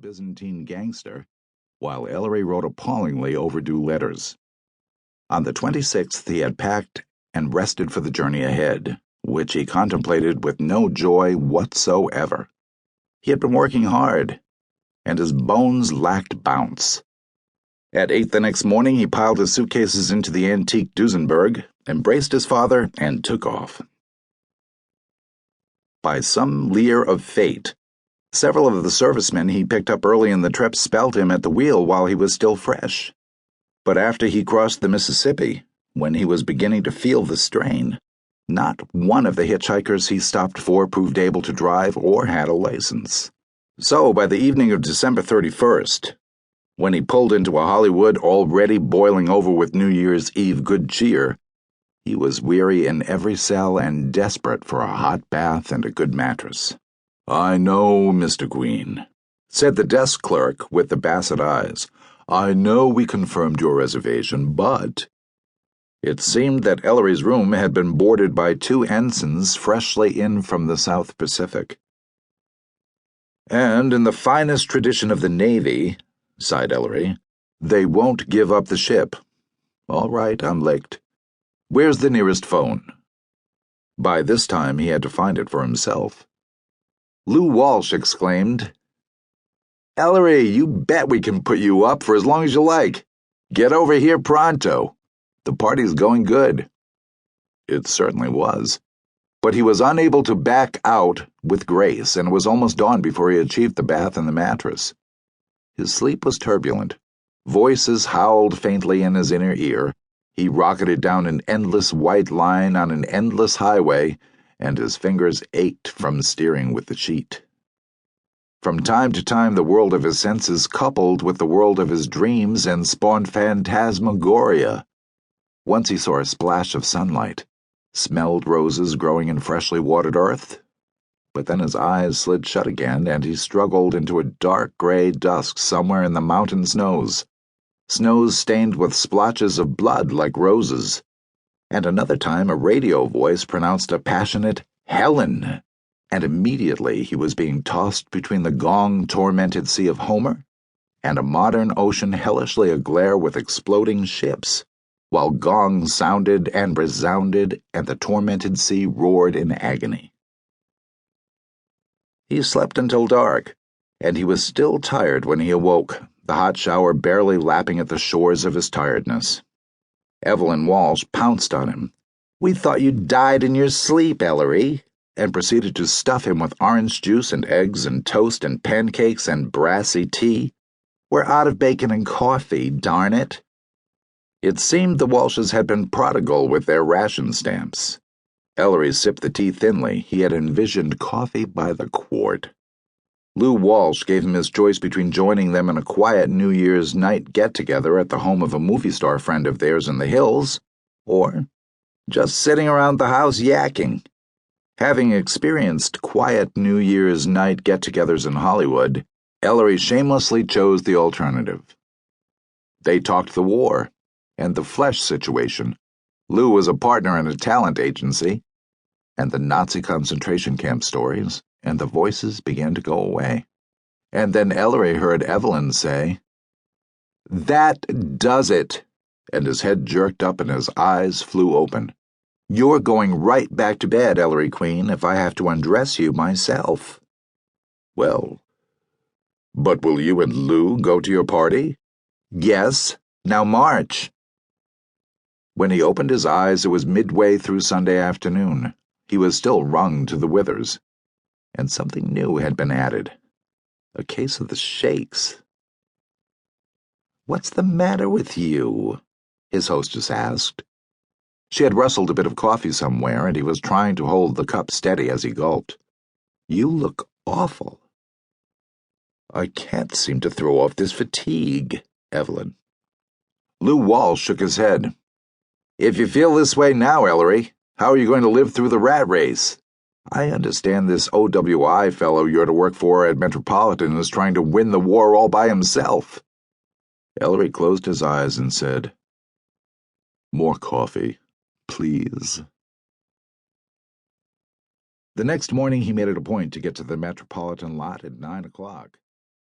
Byzantine gangster, while Ellery wrote appallingly overdue letters. On the 26th, he had packed and rested for the journey ahead, which he contemplated with no joy whatsoever. He had been working hard, and his bones lacked bounce. At 8 the next morning, he piled his suitcases into the antique Duesenberg, embraced his father, and took off. By some leer of fate, several of the servicemen he picked up early in the trip spelled him at the wheel while he was still fresh. But after he crossed the Mississippi, when he was beginning to feel the strain, not one of the hitchhikers he stopped for proved able to drive or had a license. So, by the evening of December 31st, when he pulled into a Hollywood already boiling over with New Year's Eve good cheer, he was weary in every cell and desperate for a hot bath and a good mattress. "I know, Mr. Queen," said the desk clerk with the basset eyes. "I know we confirmed your reservation, but—" It seemed that Ellery's room had been boarded by two ensigns freshly in from the South Pacific. "And in the finest tradition of the Navy," sighed Ellery, "they won't give up the ship. All right, I'm licked. Where's the nearest phone?" By this time he had to find it for himself. Lou Walsh exclaimed, "Ellery, you bet we can put you up for as long as you like. Get over here pronto. The party's going good." It certainly was. But he was unable to back out with grace, and it was almost dawn before he achieved the bath and the mattress. His sleep was turbulent. Voices howled faintly in his inner ear. He rocketed down an endless white line on an endless highway, and his fingers ached from steering with the sheet. From time to time, the world of his senses coupled with the world of his dreams and spawned phantasmagoria. Once he saw a splash of sunlight, smelled roses growing in freshly watered earth, but then his eyes slid shut again, and he struggled into a dark gray dusk somewhere in the mountain snows stained with splotches of blood like roses. And another time a radio voice pronounced a passionate "Helen," and immediately he was being tossed between the gong-tormented sea of Homer and a modern ocean hellishly aglare with exploding ships, while gongs sounded and resounded and the tormented sea roared in agony. He slept until dark, and he was still tired when he awoke, the hot shower barely lapping at the shores of his tiredness. Evelyn Walsh pounced on him. "We thought you died in your sleep, Ellery," and proceeded to stuff him with orange juice and eggs and toast and pancakes and brassy tea. "We're out of bacon and coffee, darn it." It seemed the Walshes had been prodigal with their ration stamps. Ellery sipped the tea thinly. He had envisioned coffee by the quart. Lou Walsh gave him his choice between joining them in a quiet New Year's night get-together at the home of a movie star friend of theirs in the hills, or just sitting around the house yakking. Having experienced quiet New Year's night get-togethers in Hollywood, Ellery shamelessly chose the alternative. They talked the war and the flesh situation. Lou was a partner in a talent agency, and the Nazi concentration camp stories, and the voices began to go away. And then Ellery heard Evelyn say, "That does it," and his head jerked up and his eyes flew open. "You're going right back to bed, Ellery Queen, if I have to undress you myself." "Well, but will you and Lou go to your party?" "Yes. Now march." When he opened his eyes, it was midway through Sunday afternoon. He was still wrung to the withers, and something new had been added. A case of the shakes. "What's the matter with you?" his hostess asked. She had rustled a bit of coffee somewhere, and he was trying to hold the cup steady as he gulped. "You look awful." "I can't seem to throw off this fatigue, Evelyn." Lou Walsh shook his head. "If you feel this way now, Ellery, how are you going to live through the rat race? I understand this OWI fellow you're to work for at Metropolitan is trying to win the war all by himself." Ellery closed his eyes and said, "More coffee, please." The next morning he made it a point to get to the Metropolitan lot at 9 o'clock.